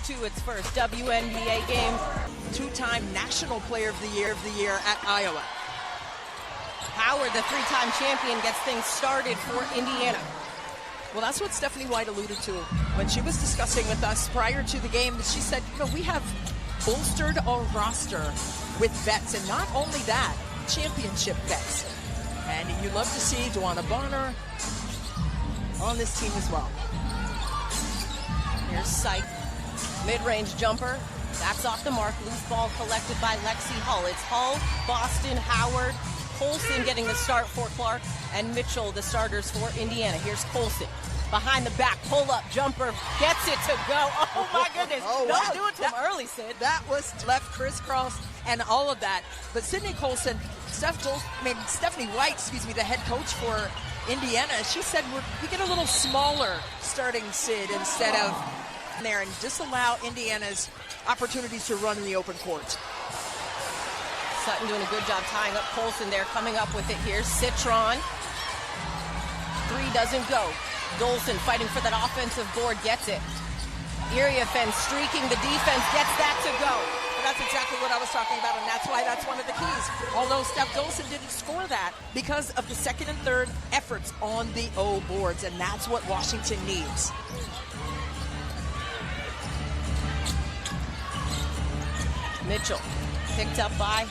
to its first WNBA game. Two-time National Player of the Year at Iowa. Howard, the three-time champion, gets things started for Indiana. Well, that's what Stephanie White alluded to when she was discussing with us prior to the game. She said, we have bolstered our roster with vets, and not only that, championship vets. And you love to see Duana Bonner on this team as well. Here's Syke. Mid-range jumper. That's off the mark. Loose ball collected by Lexi Hull. It's Hull, Boston, Howard, Colson getting the start for Clark, and Mitchell, the starters for Indiana. Here's Colson. Behind the back, pull-up jumper, gets it to go. Oh, my goodness. Don't do it to him early, Sid. That was left crisscross and all of that. But Sydney Colson, Stephanie White, the head coach for Indiana, she said we get a little smaller starting Sid instead of there and disallow Indiana's opportunities to run in the open court. Sutton doing a good job tying up Colson there, coming up with it here. Citron. Three doesn't go. Dolson fighting for that offensive board, gets it. Iriafen streaking the defense, gets that to go. Well, that's exactly what I was talking about, and that's why that's one of the keys. Although Steph Dolson didn't score that because of the second and third efforts on the O boards, and that's what Washington needs. Mitchell picked up by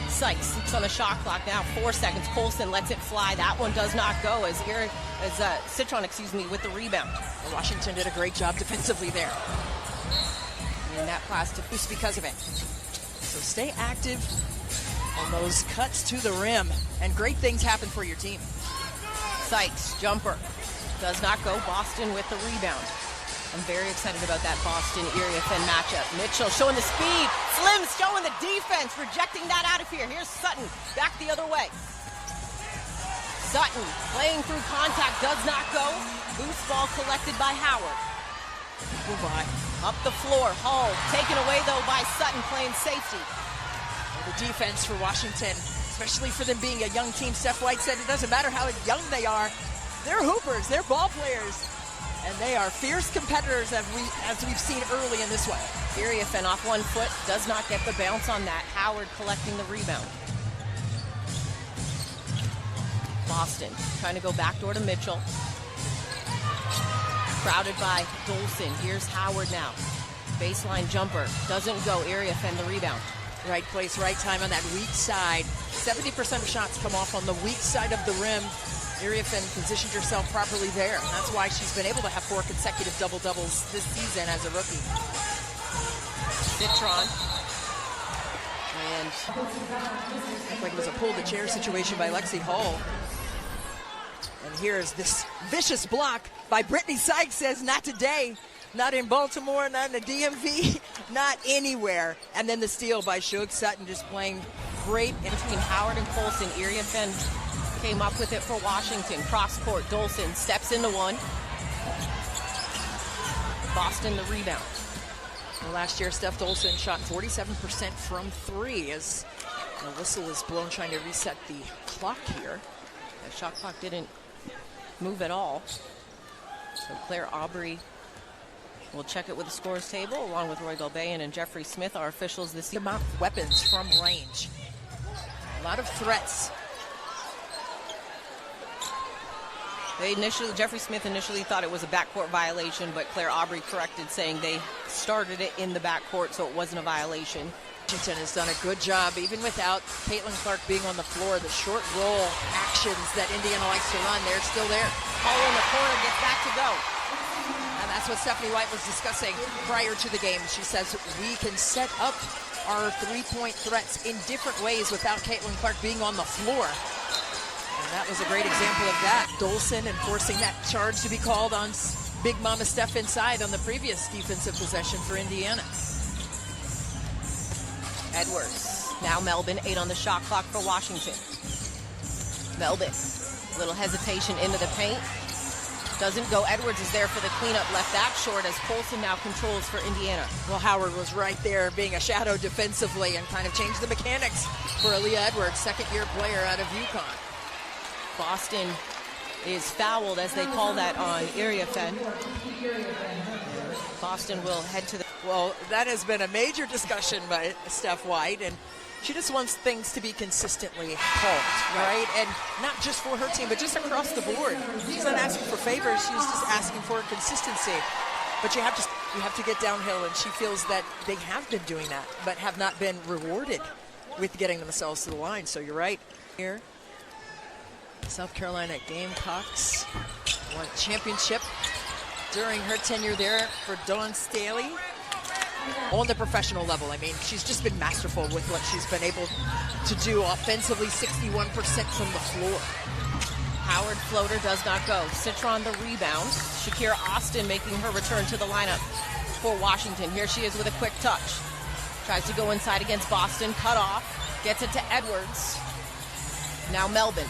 Sykes. 6 on the shot clock now, 4 seconds. Colson lets it fly. That one does not go as Citron, with the rebound. Washington did a great job defensively there. And that pass to Foose because of it. So stay active on those cuts to the rim, and great things happen for your team. Sykes, jumper. Does not go. Boston with the rebound. I'm very excited about that Boston-Iriafen matchup. Mitchell showing the speed. Slim showing the defense, rejecting that out of here. Here's Sutton, back the other way. Sutton playing through contact, does not go. Loose ball collected by Howard. Goodbye. Up the floor, Hull taken away though by Sutton, playing safety. The defense for Washington, especially for them being a young team. Steph White said it doesn't matter how young they are. They're hoopers, they're ball players. And they are fierce competitors as we've seen early in this one. Iriafen off 1 foot, does not get the bounce on that. Howard collecting the rebound. Boston trying to go backdoor to Mitchell. Crowded by Dolson. Here's Howard now. Baseline jumper, doesn't go. Iriafen the rebound. Right place, right time on that weak side. 70% of shots come off on the weak side of the rim. Iriafen positioned herself properly there, and that's why she's been able to have 4 consecutive double-doubles this season as a rookie. Citron. And looked like it was a pull-the-chair situation by Lexi Hull. And here's this vicious block by Brittany Sykes. Says, not today, not in Baltimore, not in the DMV, not anywhere. And then the steal by Shug Sutton, just playing great. In between Howard and Colson, Iriafen came up with it for Washington. Cross court, Dolson steps into one. Boston the rebound. Well, last year, Steph Dolson shot 47% from 3 as the whistle is blown, trying to reset the clock here. The shot clock didn't move at all. So Claire Aubrey will check it with the scores table, along with Roy Galbayan and Jeffrey Smith, our officials this season. Amount of weapons from range. A lot of threats. Jeffrey Smith initially thought it was a backcourt violation, but Claire Aubrey corrected, saying they started it in the backcourt, so it wasn't a violation. Washington has done a good job, even without Caitlin Clark being on the floor. The short roll actions that Indiana likes to run, they're still there. Hull in the corner, gets back to go. And that's what Stephanie White was discussing prior to the game. She says we can set up our three-point threats in different ways without Caitlin Clark being on the floor. And that was a great example of that. Dolson enforcing that charge to be called on Big Mama Steph inside on the previous defensive possession for Indiana. Edwards. Now Melbourne, 8 on the shot clock for Washington. Melbourne, little hesitation into the paint. Doesn't go. Edwards is there for the cleanup. Left that short as Colson now controls for Indiana. Well, Howard was right there being a shadow defensively and kind of changed the mechanics for Aaliyah Edwards, second-year player out of UConn. Boston is fouled, as they call that, on Iriafen. Boston will head to the... Well, that has been a major discussion by Steph White, and she just wants things to be consistently called, right? And not just for her team, but just across the board. She's not asking for favors, she's just asking for consistency. But you have to get downhill, and she feels that they have been doing that, but have not been rewarded with getting themselves to the line. So you're right. Here, South Carolina Gamecocks won a championship during her tenure there for Dawn Staley. On the professional level, I mean, she's just been masterful with what she's been able to do offensively, 61% from the floor. Howard floater does not go. Citron the rebound. Shakira Austin making her return to the lineup for Washington. Here she is with a quick touch. Tries to go inside against Boston, cut off, gets it to Edwards. Now Melbourne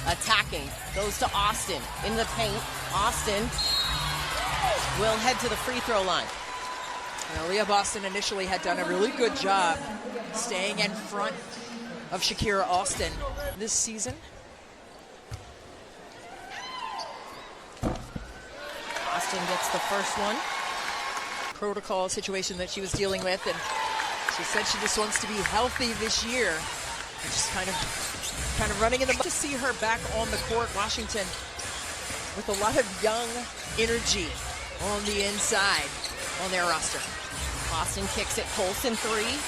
attacking, goes to Austin in the paint. Austin will head to the free throw line. Leah Boston initially had done a really good job staying in front of Shakira Austin this season. Austin gets the first one. Protocol situation that she was dealing with, and she said she just wants to be healthy this year. Just kind of running in the mud. To see her back on the court, Washington, with a lot of young energy on the inside on their roster. Boston kicks it. Colson three.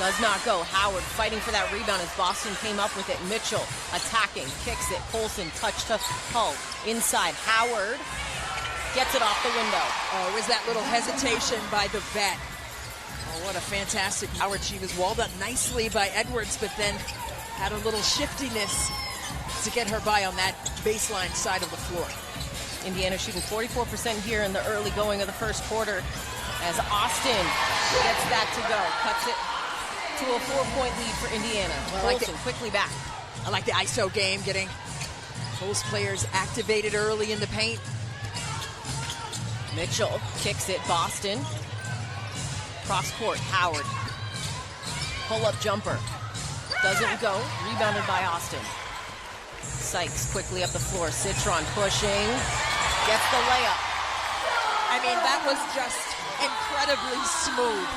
Does not go. Howard fighting for that rebound as Boston came up with it. Mitchell attacking. Kicks it. Colson touch to Hull. Inside. Howard gets it off the window. Oh, it was that little hesitation by the vet. Oh, what a fantastic Howard. She was walled up nicely by Edwards, but then had a little shiftiness to get her by on that baseline side of the floor. Indiana shooting 44% here in the early going of the first quarter as Austin gets that to go. Cuts it to a 4-point lead for Indiana. Colson quickly back. I like the ISO game, getting those players activated early in the paint. Mitchell kicks it. Boston. Cross court. Howard. Pull-up jumper. Doesn't go. Rebounded by Austin. Sykes quickly up the floor. Citron pushing. Gets the layup. I mean, that was just incredibly smooth.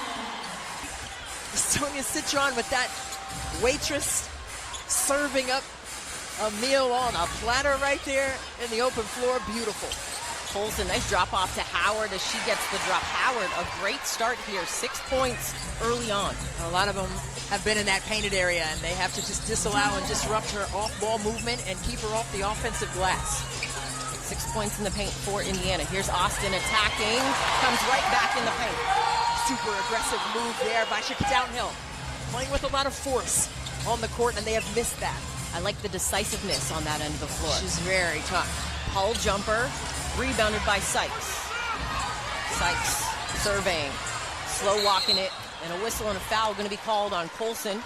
Sonia Citron with that waitress serving up a meal on a platter right there in the open floor. Beautiful. Colson, nice drop off to Howard as she gets the drop. Howard, a great start here. 6 points early on. A lot of them have been in that painted area, and they have to just disallow and disrupt her off-ball movement and keep her off the offensive glass. 6 points in the paint for Indiana. Here's Austin attacking. Comes right back in the paint. Super aggressive move there by Shakira downhill. Playing with a lot of force on the court, and they have missed that. I like the decisiveness on that end of the floor. She's very tough. Hull jumper. Rebounded by Sykes. Sykes surveying. Slow walking it. And a whistle and a foul going to be called on Colson.